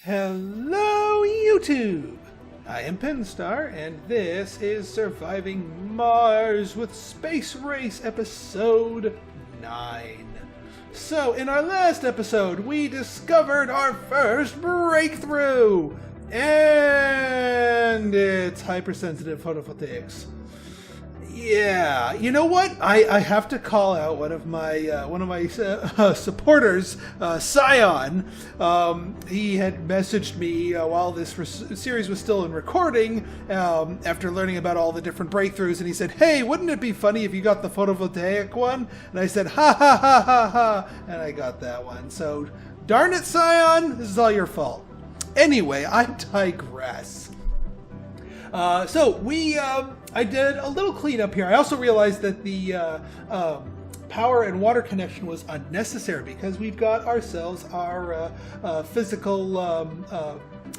Hello, YouTube! I am Pinstar, and this is Surviving Mars with Space Race Episode 9. So, in our last episode, we discovered our first breakthrough! And it's hypersensitive photovoltaics. Yeah, you know what? I have to call out one of my supporters, Scion. He had messaged me while this series was still in recording, after learning about all the different breakthroughs, and he said, "Hey, wouldn't it be funny if you got the photovoltaic one?" And I said, "Ha ha ha ha ha!" And I got that one. So, darn it, Scion, this is all your fault. Anyway, I digress. I did a little cleanup here. I also realized that the power and water connection was unnecessary because we've got ourselves our physical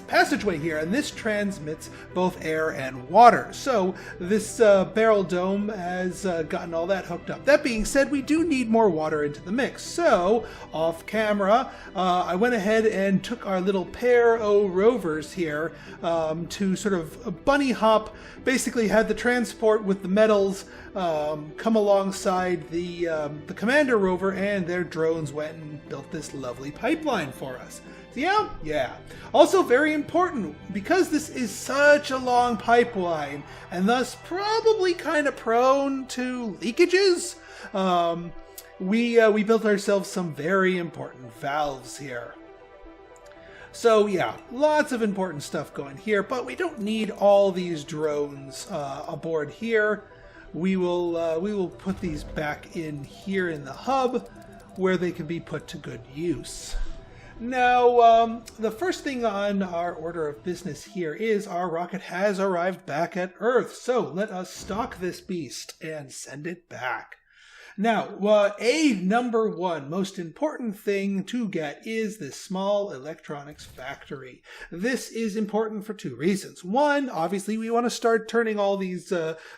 passageway here, and this transmits both air and water. So this barrel dome has gotten all that hooked up. That being said, we do need more water into the mix. So off camera, I went ahead and took our little pair of rovers here to sort of bunny hop, basically had the transport with the metals come alongside the commander rover, and their drones went and built this lovely pipeline for us. Yeah. Also very important, because this is such a long pipeline, and thus probably kind of prone to leakages, we built ourselves some very important valves here. So yeah, lots of important stuff going here, but we don't need all these drones aboard here. We will put these back in here in the hub, where they can be put to good use. Now, the first thing on our order of business here is our rocket has arrived back at Earth. So let us stock this beast and send it back. Now, number one most important thing to get is this small electronics factory. This is important for two reasons. One, obviously, we want to start turning all these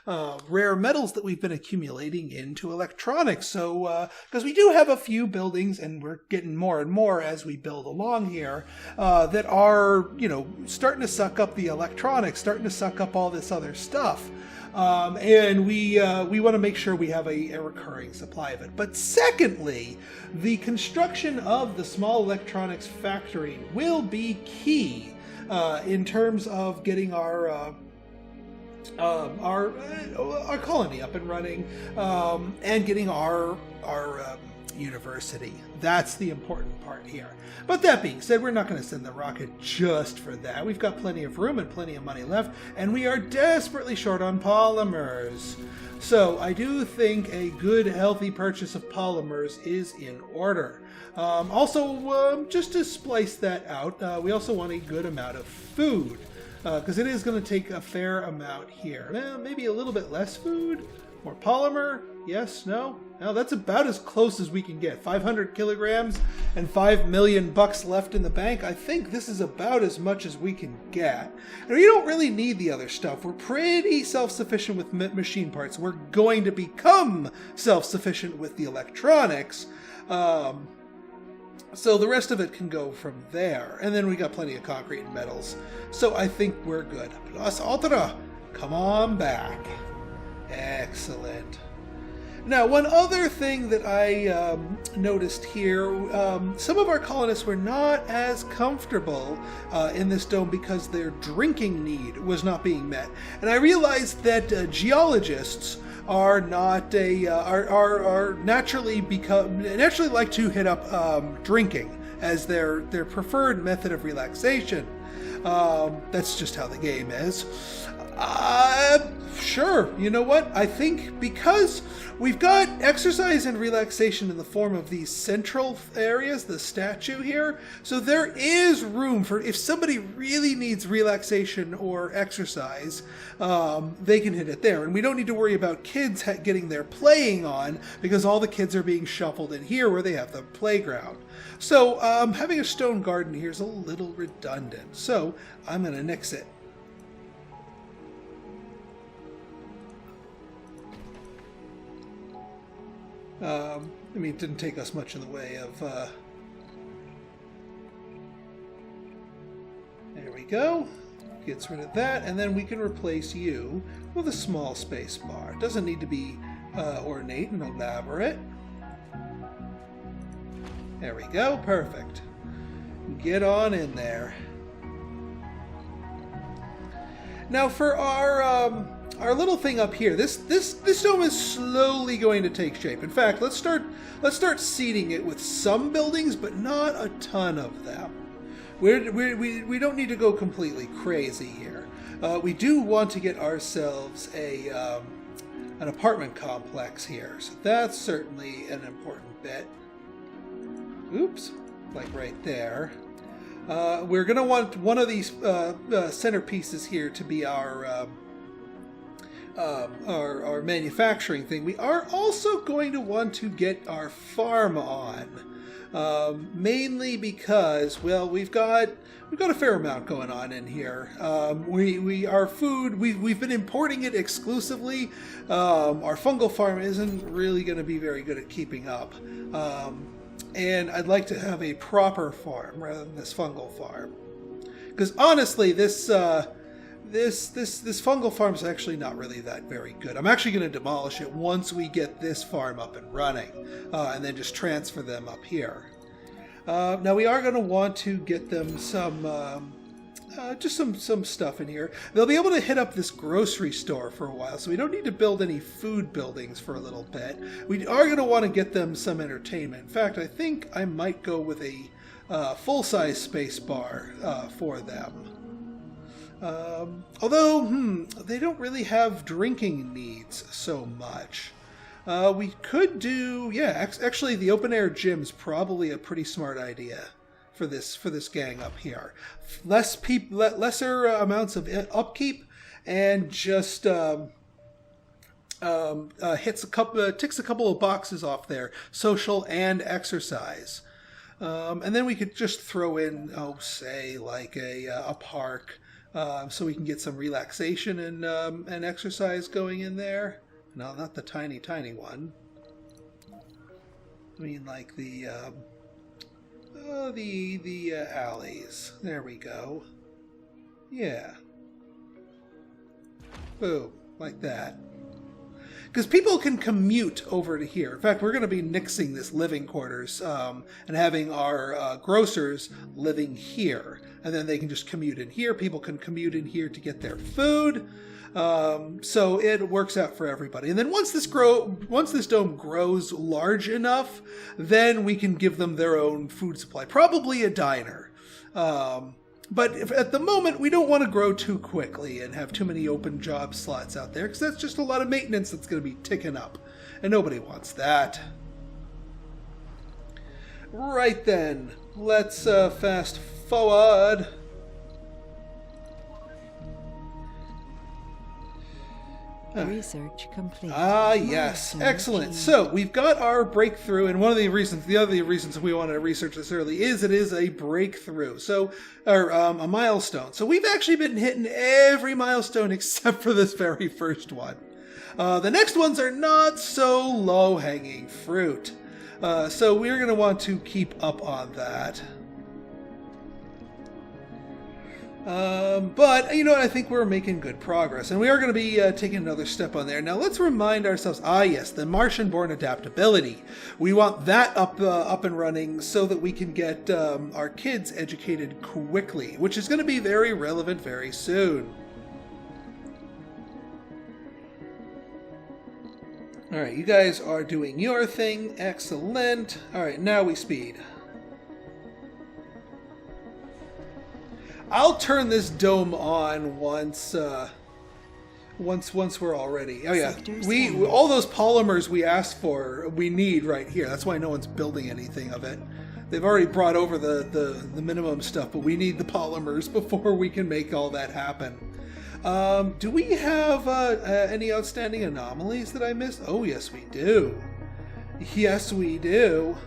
rare metals that we've been accumulating into electronics. So, because we do have a few buildings, and we're getting more and more as we build along here, that are, starting to suck up the electronics, starting to suck up all this other stuff. And we want to make sure we have a recurring supply of it. But secondly, the construction of the small electronics factory will be key in terms of getting our colony up and running, and getting our university. That's the important part here. But that being said, we're not going to send the rocket just for that. We've got plenty of room and plenty of money left, and we are desperately short on polymers. So I do think a good, healthy purchase of polymers is in order. Also, just to splice that out, we also want a good amount of food, because it is going to take a fair amount here. Maybe a little bit less food, more polymer. Yes, no? No, that's about as close as we can get. 500 kilograms and $5 million left in the bank. I think this is about as much as we can get. And we don't really need the other stuff. We're pretty self-sufficient with machine parts. We're going to become self-sufficient with the electronics. So the rest of it can go from there. And then we got plenty of concrete and metals. So I think we're good. Plus Ultra, come on back. Excellent. Now, one other thing that I noticed here, some of our colonists were not as comfortable in this dome because their drinking need was not being met. And I realized that geologists are not are naturally like to hit up drinking as their preferred method of relaxation. That's just how the game is. Sure, you know what? I think because we've got exercise and relaxation in the form of these central areas, the statue here, so there is room for, if somebody really needs relaxation or exercise, they can hit it there. And we don't need to worry about kids getting their playing on, because all the kids are being shuffled in here where they have the playground. So having a stone garden here is a little redundant, so I'm going to nix it. It didn't take us much in the way of go. Gets rid of that, and then we can replace you with a small space bar. It doesn't need to be ornate and elaborate. There we go. Perfect. Get on in there. Now for our little thing up here, this dome is slowly going to take shape. In fact, let's start seeding it with some buildings, but not a ton of them. We don't need to go completely crazy here. We do want to get ourselves an apartment complex here, so that's certainly an important bit. Oops, like right there. We're going to want one of these centerpieces here to be our manufacturing thing. We are also going to want to get our farm on, mainly because, well, we've got a fair amount going on in here. Our food, we've been importing it exclusively. Our fungal farm isn't really going to be very good at keeping up. And I'd like to have a proper farm rather than this fungal farm, because honestly, this fungal farm is actually not really that very good. I'm actually going to demolish it once we get this farm up and running, and then just transfer them up here. Now we are going to want to get them some just some stuff in here. They'll be able to hit up this grocery store for a while, so we don't need to build any food buildings for a little bit. We are going to want to get them some entertainment. In fact, I think I might go with a full-size space bar for them. Although, they don't really have drinking needs so much. We could do, actually the open-air gym's probably a pretty smart idea for this gang up here. Lesser amounts of upkeep, and just ticks a couple of boxes off there, social and exercise. And then we could just throw in, say, like a park, so we can get some relaxation and exercise going in there. No, not the tiny one. I mean, like the alleys. There we go. Yeah. Boom, like that. Because people can commute over to here. In fact, we're going to be nixing this living quarters and having our grocers living here. And then they can just commute in here. People can commute in here to get their food. So it works out for everybody. And then once this dome grows large enough, then we can give them their own food supply. Probably a diner. But at the moment, we don't want to grow too quickly and have too many open job slots out there, because that's just a lot of maintenance that's going to be ticking up. And nobody wants that. Right then, let's fast forward. Research complete. Ah, yes. Excellent. So we've got our breakthrough, and the other reasons we wanted to research this early is it is a breakthrough. So, a milestone. So we've actually been hitting every milestone except for this very first one. The next ones are not so low-hanging fruit. So we're going to want to keep up on that. But, you know what, I think we're making good progress, and we are going to be taking another step on there. Now, let's remind ourselves, yes, the Martian-born adaptability. We want that up and running so that we can get our kids educated quickly, which is going to be very relevant very soon. All right, you guys are doing your thing. Excellent. All right, now we speed. I'll turn this dome on once we're all ready. Oh yeah, all those polymers we asked for, we need right here. That's why no one's building anything of it. They've already brought over the minimum stuff, but we need the polymers before we can make all that happen. Do we have any outstanding anomalies that I missed? Oh yes, we do. Yes, we do.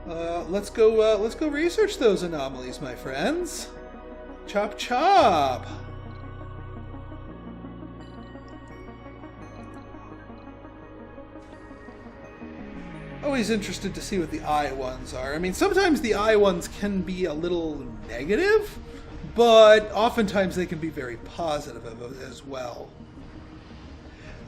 Let's go research those anomalies, my friends. Chop chop! Always interested to see what the I ones are. I mean, sometimes the I ones can be a little negative, but oftentimes they can be very positive as well.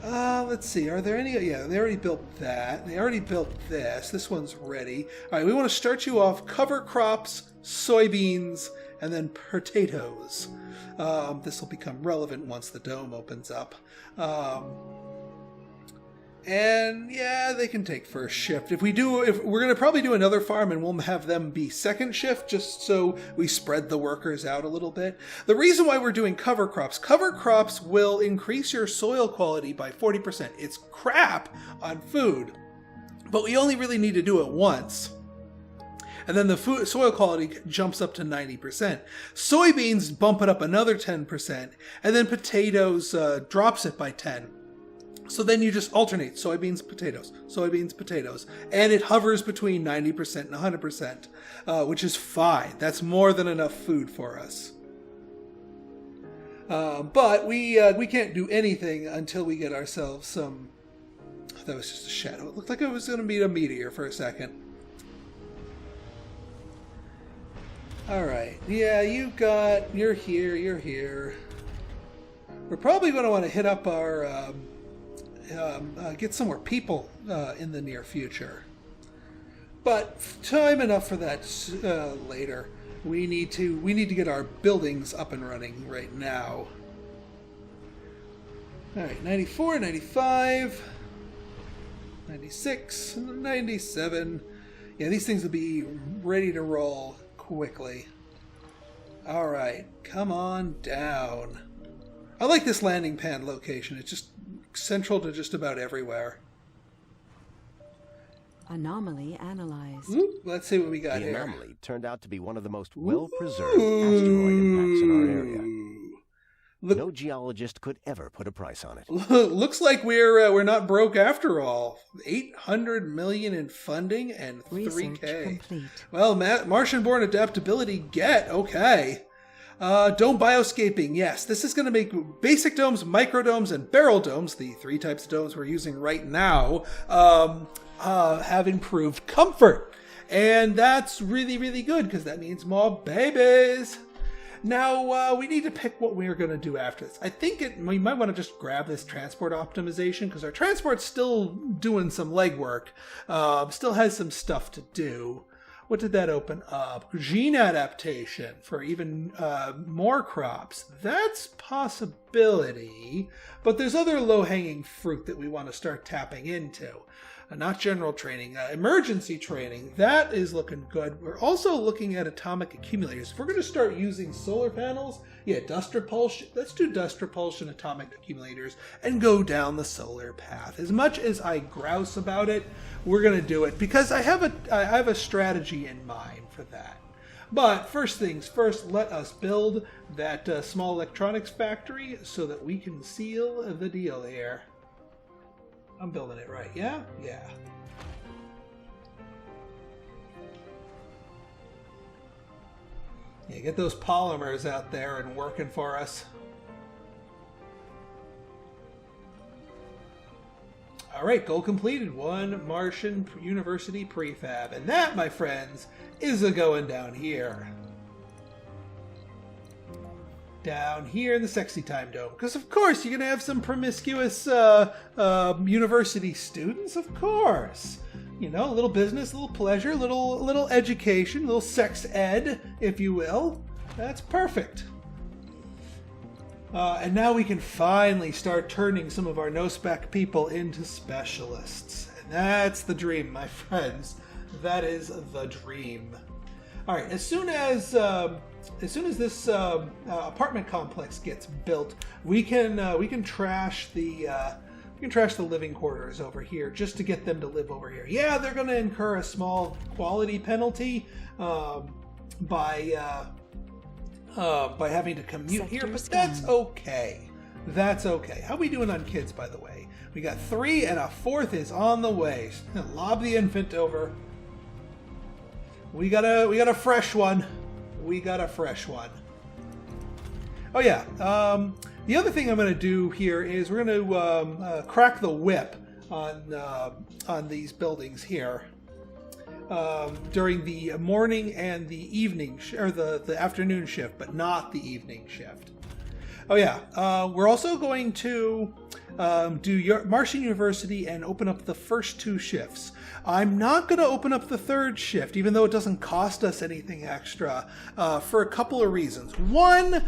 Let's see. Are there any? Yeah, they already built that. They already built this. This one's ready. All right, we want to start you off. Cover crops, soybeans, and then potatoes. This will become relevant once the dome opens up. And yeah, they can take first shift. If we're going to probably do another farm, and we'll have them be second shift, just so we spread the workers out a little bit. The reason why we're doing cover crops will increase your soil quality by 40%. It's crap on food, but we only really need to do it once. And then the soil quality jumps up to 90%. Soybeans bump it up another 10%, and then potatoes drops it by 10. So then you just alternate soybeans, potatoes, and it hovers between 90% and 100%, which is fine. That's more than enough food for us. But we can't do anything until we get ourselves some... That was just a shadow. It looked like it was going to be a meteor for a second. All right. Yeah, you're here. We're probably going to want to hit up our... get some more people in the near future. But time enough for that later. We need to get our buildings up and running right now. Alright, 94, 95, 96, 97. Yeah, these things will be ready to roll quickly. Alright, come on down. I like this landing pad location. It's just central to just about everywhere. Anomaly analyzed. Ooh, let's see what we got here. The anomaly turned out to be one of the most well-preserved asteroid impacts in our area. No geologist could ever put a price on it. Looks like we're not broke after all. 800 million in funding and 3K. Research complete. Well, Martian-born adaptability okay. Dome bioscaping, yes. This is going to make basic domes, microdomes, and barrel domes, the 3 types of domes we're using right now, have improved comfort. And that's really, really good, because that means more babies. Now, we need to pick what we're going to do after this. I think we might want to just grab this transport optimization, because our transport's still doing some legwork. Still has some stuff to do. What did that open up? Gene adaptation for even more crops. That's possibility, but there's other low-hanging fruit that we want to start tapping into. Not general training, emergency training. That is looking good. We're also looking at atomic accumulators. If we're going to start using solar panels, yeah, dust repulsion. Let's do dust repulsion atomic accumulators and go down the solar path. As much as I grouse about it, we're going to do it because I have a strategy in mind for that. But first things first, let us build that small electronics factory so that we can seal the deal here. I'm building it right, yeah? Yeah. Yeah, get those polymers out there and working for us. Alright, goal completed. 1 Martian University prefab. And that, my friends, is going down here. Down here in the Sexy Time Dome. Because, of course, you're going to have some promiscuous university students, of course. You know, a little business, a little pleasure, a little education, a little sex ed, if you will. That's perfect. And now we can finally start turning some of our no-spec people into specialists. And that's the dream, my friends. That is the dream. All right, as soon as this apartment complex gets built, we can trash the living quarters over here just to get them to live over here. Yeah, they're going to incur a small quality penalty by having to commute here, but that's okay. That's okay. How are we doing on kids, by the way? We got 3 and a 4th is on the way. Lob the infant over. We got a fresh one. We got a fresh one. Oh yeah. The other thing I'm going to do here is we're going to crack the whip on these buildings here. during the morning and the evening, or the afternoon shift, but not the evening shift. Oh yeah, we're also going to do Martian University and open up the first 2 shifts. I'm not going to open up the 3rd shift, even though it doesn't cost us anything extra, for a couple of reasons. One,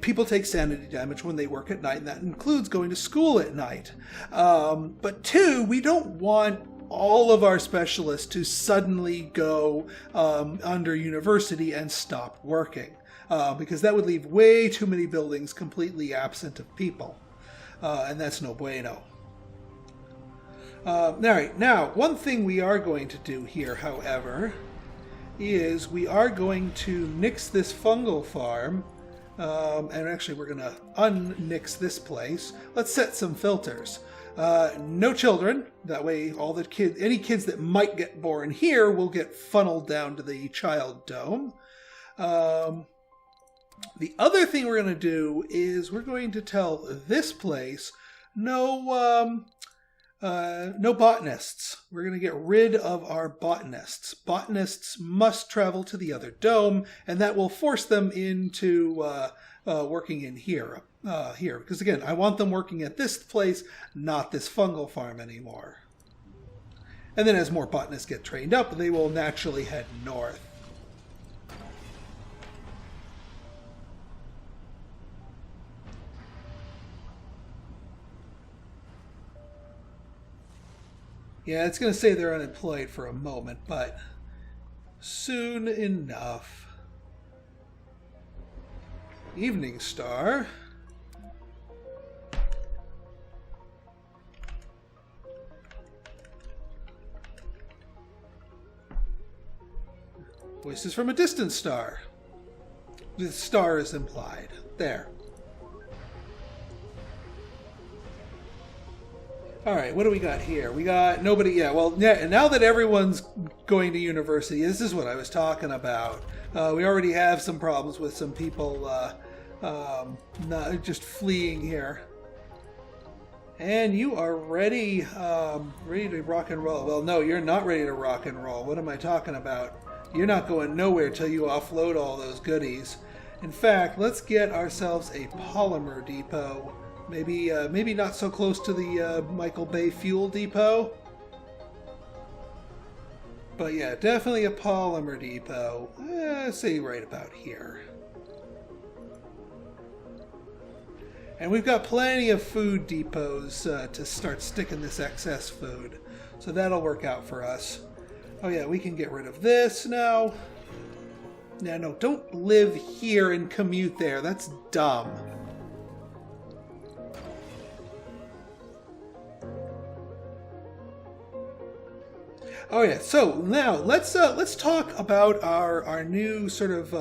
people take sanity damage when they work at night, and that includes going to school at night. But 2, we don't want all of our specialists to suddenly go under university and stop working, because that would leave way too many buildings completely absent of people, and that's no bueno. All right, now, one thing we are going to do here, however, is we are going to nix this fungal farm, and actually we're going to unnix this place. Let's set some filters. No children. That way, any kids that might get born here will get funneled down to the child dome. The other thing we're going to do is we're going to tell this place no botanists. We're going to get rid of our botanists. Botanists must travel to the other dome, and that will force them into working in here. Because again, I want them working at this place, not this fungal farm anymore. And then as more botanists get trained up, they will naturally head north. Yeah, it's going to say they're unemployed for a moment, but soon enough. Evening Star. Voices from a distant star. The star is implied. There. All right, what do we got here? We got nobody. Yeah, well, now that everyone's going to university, this is what I was talking about. We already have some problems with some people not just fleeing here. And you are ready, ready to rock and roll. Well, no, you're not ready to rock and roll. What am I talking about? You're not going nowhere till you offload all those goodies. In fact, let's get ourselves a polymer depot. Maybe not so close to the Michael Bay Fuel Depot. But yeah, definitely a polymer depot. Say right about here. And we've got plenty of food depots to start sticking this excess food. So that'll work out for us. Oh yeah, we can get rid of this now. No, don't live here and commute there. That's dumb. Oh yeah, so now let's talk about our new sort of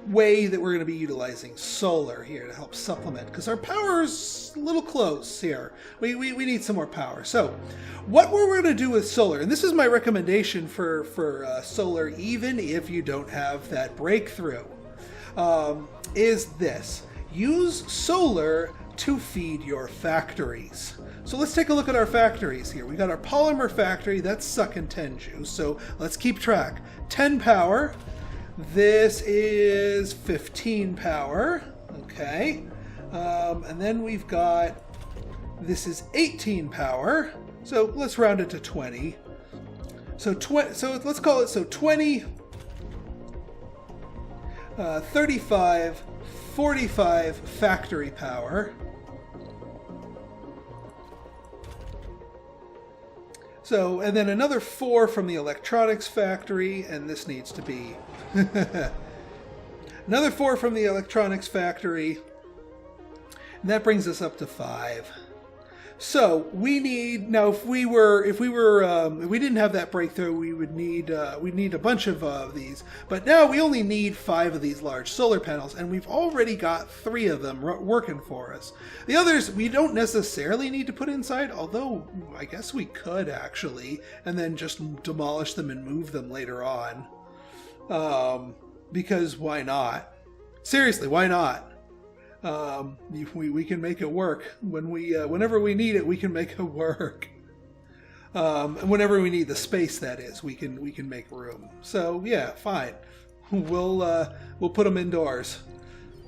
way that we're going to be utilizing solar here to help supplement, because our power's a little close here. We need some more power. So what we're going to do with solar, and this is my recommendation for solar even if you don't have that breakthrough, is this. Use solar to feed your factories. So let's take a look at our factories here. We got our polymer factory, that's sucking 10 juice, so let's keep track. 10 power. This is 15 power. Okay. And then we've got, this is 18 power. So let's round it to 20. So let's call it 20, 35, 45 factory power. So, and then another 4 from the electronics factory, and this needs to be another 4 from the electronics factory, and that brings us up to 5. So we need now. If we didn't have that breakthrough, we'd need a bunch of these. But now we only need 5 of these large solar panels, and we've already got 3 of them working for us. The others we don't necessarily need to put inside, although I guess we could actually, and then just demolish them and move them later on. Because why not? Seriously, why not? We can make it work. Whenever we need it, we can make it work. Whenever we need the space, that is, we can make room. So yeah, fine. We'll put them indoors.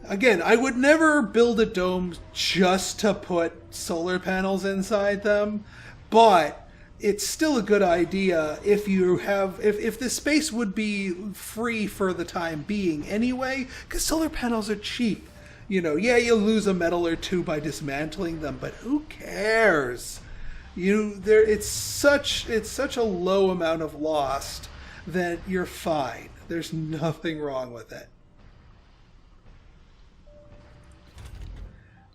Again, I would never build a dome just to put solar panels inside them, but it's still a good idea if you have, if the space would be free for the time being anyway, because solar panels are cheap. You know, yeah, you'll lose a metal or two by dismantling them, but who cares? It's such a low amount of lost that you're fine. There's nothing wrong with it.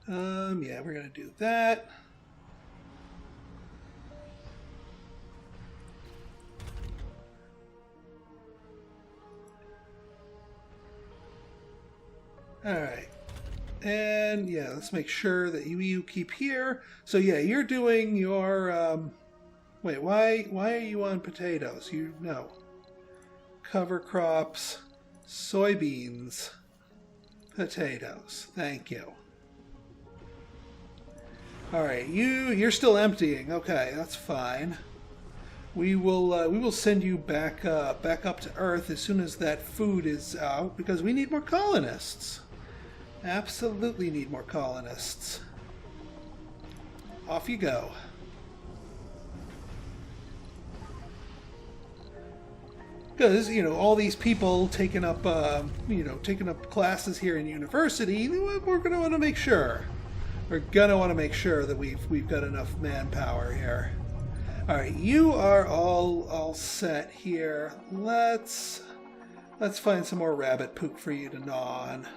Yeah, we're gonna do that. All right. And yeah, let's make sure that you keep here. So yeah, you're doing your wait, why are you on potatoes? No. Cover crops, soybeans, potatoes. Thank you. All right, you're still emptying. Okay, that's fine. We will send you back up to Earth as soon as that food is out, because we need more colonists. Absolutely need more colonists. Off you go. Because, you know, all these people taking up classes here in university, we're going to want to make sure. We're going to want to make sure that we've got enough manpower here. All right, you are all set here. Let's find some more rabbit poop for you to gnaw on.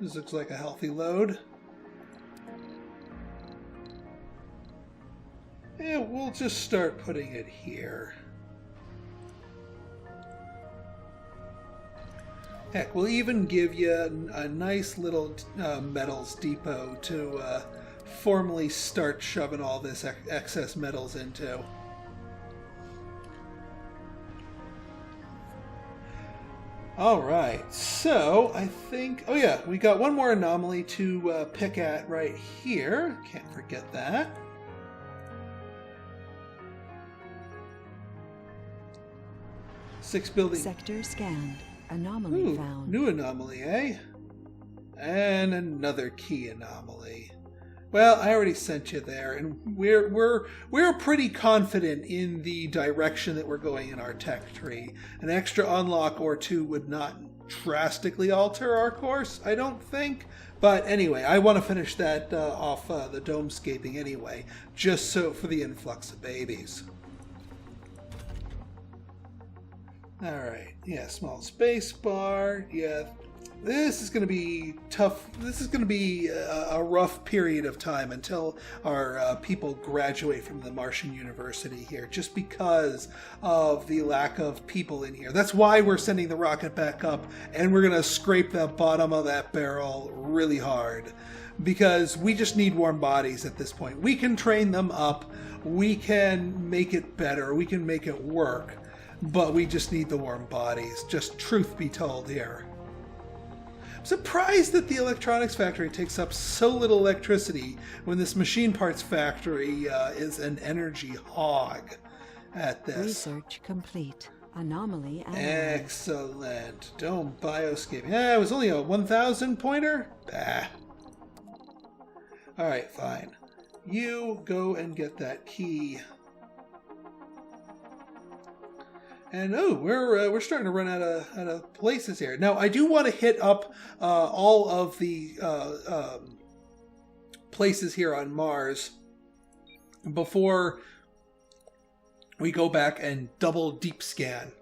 This looks like a healthy load. Yeah, we'll just start putting it here. Heck, we'll even give you a nice little metals depot to formally start shoving all this excess metals into. All right, so I think, oh yeah, we got one more anomaly to pick at right here. Can't forget that. Six building. Sector scanned. Anomaly found. New anomaly, eh? And another key anomaly. Well, I already sent you there, and we're pretty confident in the direction that we're going in our tech tree. An extra unlock or two would not drastically alter our course, I don't think. But anyway, I want to finish that off the domescaping anyway, just so for the influx of babies. All right, yeah, small space bar, yeah. This is going to be tough. This is going to be a rough period of time until our people graduate from the Martian University here, just because of the lack of people in here. That's why we're sending the rocket back up, and we're going to scrape the bottom of that barrel really hard, because we just need warm bodies at this point. We can train them up. We can make it better. We can make it work, but we just need the warm bodies. Just truth be told here. Surprised that the electronics factory takes up so little electricity when this machine parts factory is an energy hog at this. Research complete. Anomaly analyzed. Excellent. Dome bioscaping. It was only a 1,000 pointer? Bah. Alright, fine. You go and get that key. And we're starting to run out of places here. Now I do want to hit up all of the places here on Mars before we go back and double deep scan,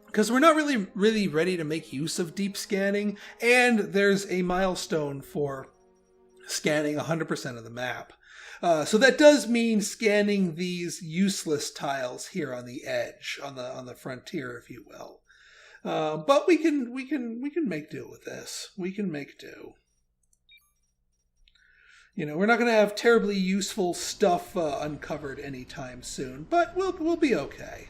because we're not really ready to make use of deep scanning, and there's a milestone for scanning 100% of the map. So that does mean scanning these useless tiles here on the edge, on the frontier, if you will. But we can make do with this. We can make do. You know, we're not going to have terribly useful stuff uncovered anytime soon, but we'll be okay.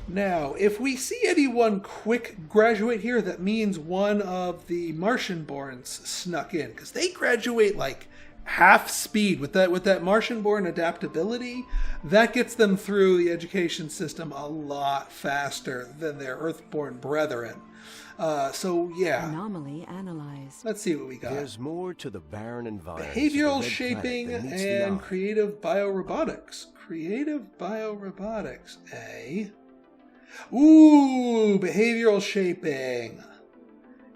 Now, if we see anyone quick graduate here, that means one of the Martian-borns snuck in, because they graduate like half speed with that Martian-born adaptability. That gets them through the education system a lot faster than their Earthborn brethren. So yeah. Anomaly analyzed. Let's see what we got. There's more to the barren environment. Behavioral shaping and creative biorobotics. Creative biorobotics, eh? Ooh, behavioral shaping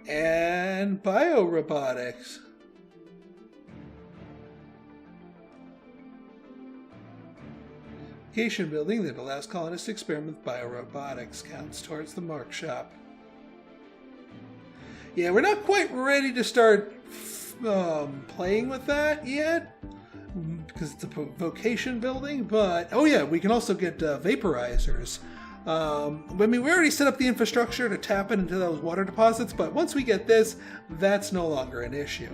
and biorobotics. Application building that allows colonists to experiment with biorobotics counts towards the mark shop. Yeah, we're not quite ready to start playing with that yet because it's a vocation building, but oh yeah, we can also get vaporizers. I mean, we already set up the infrastructure to tap into those water deposits, but once we get this, that's no longer an issue.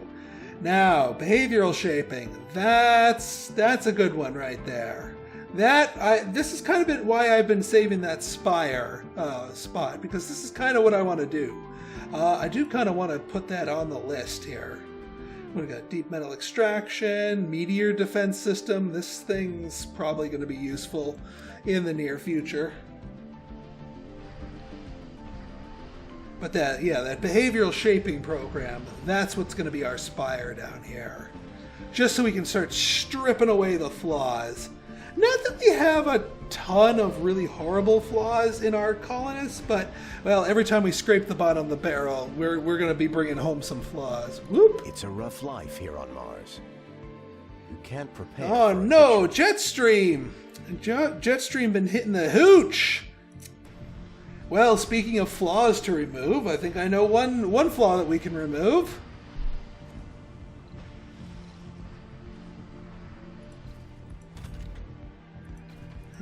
Now, behavioral shaping. That's a good one right there. This is kind of been why I've been saving that Spire spot, because this is kind of what I want to do. I do kind of want to put that on the list here. We've got deep metal extraction, meteor defense system. This thing's probably going to be useful in the near future. But that behavioral shaping program, that's what's going to be our Spire down here. Just so we can start stripping away the flaws. Not that we have a ton of really horrible flaws in our colonists, but, well, every time we scrape the bottom of the barrel, we're going to be bringing home some flaws. Whoop! It's a rough life here on Mars. You can't prepare. Oh no, Jetstream! Jetstream been hitting the hooch! Well, speaking of flaws to remove, I think I know one flaw that we can remove.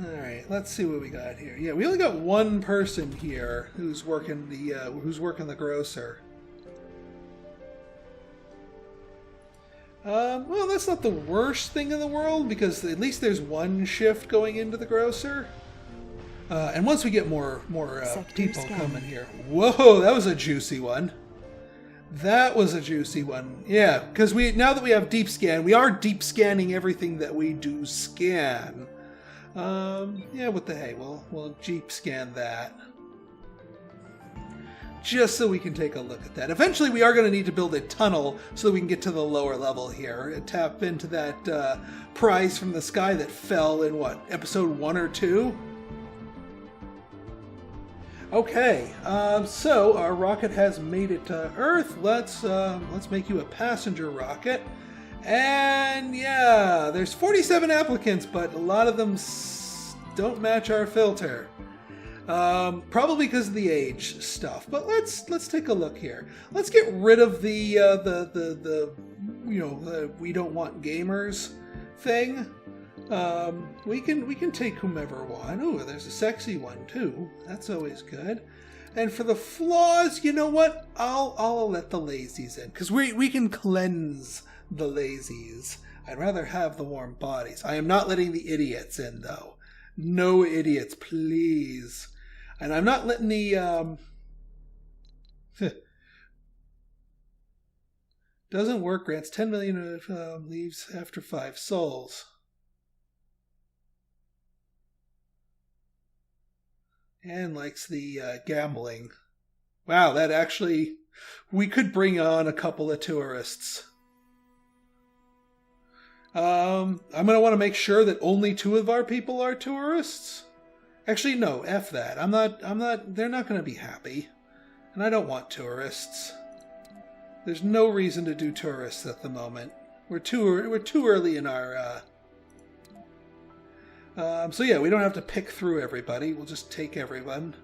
Alright, let's see what we got here. Yeah, we only got one person here who's working the grocer. Well, that's not the worst thing in the world, because at least there's one shift going into the grocer. And once we get more people coming here. Whoa, that was a juicy one. That was a juicy one. Yeah, because now that we have deep scan, we are deep scanning everything that we do scan. Yeah, what the hey, we'll deep scan that. Just so we can take a look at that. Eventually we are going to need to build a tunnel so that we can get to the lower level here and tap into that prize from the sky that fell in, what, episode 1 or 2? Okay, so our rocket has made it to Earth. Let's make you a passenger rocket. And yeah, there's 47 applicants, but a lot of them don't match our filter. Probably because of the age stuff. But let's take a look here. Let's get rid of the we don't want gamers thing. We can take whomever one. Ooh, there's a sexy one too. That's always good. And for the flaws, you know what? I'll let the lazies in, because we can cleanse the lazies. I'd rather have the warm bodies. I am not letting the idiots in, though. No idiots, please. And I'm not letting the doesn't work. Grants 10 million leaves after 5 souls. And likes the gambling. Wow, that actually... We could bring on a couple of tourists. I'm going to want to make sure that only 2 of our people are tourists. Actually, no, F that. They're not going to be happy. And I don't want tourists. There's no reason to do tourists at the moment. We're too early in our... So yeah, we don't have to pick through everybody. We'll just take everyone.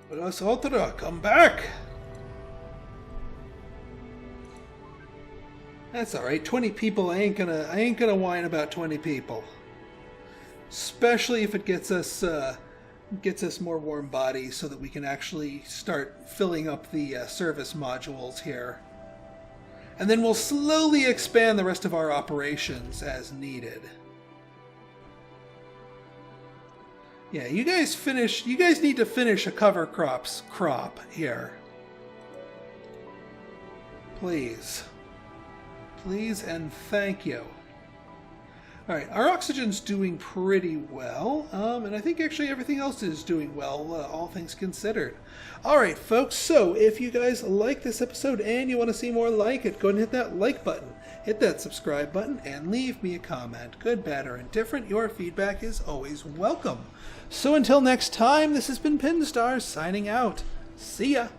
But us Ultra, come back! That's alright. 20 people, I ain't gonna whine about 20 people. Especially if it gets us more warm bodies so that we can actually start filling up the service modules here. And then we'll slowly expand the rest of our operations as needed. Yeah, you guys need to finish a cover crop here. Please. Please and thank you. Alright, our oxygen's doing pretty well, and I think actually everything else is doing well, all things considered. Alright, folks, so if you guys like this episode and you want to see more like it, go ahead and hit that like button, hit that subscribe button, and leave me a comment. Good, bad, or indifferent, your feedback is always welcome. So until next time, this has been Pinstar signing out. See ya!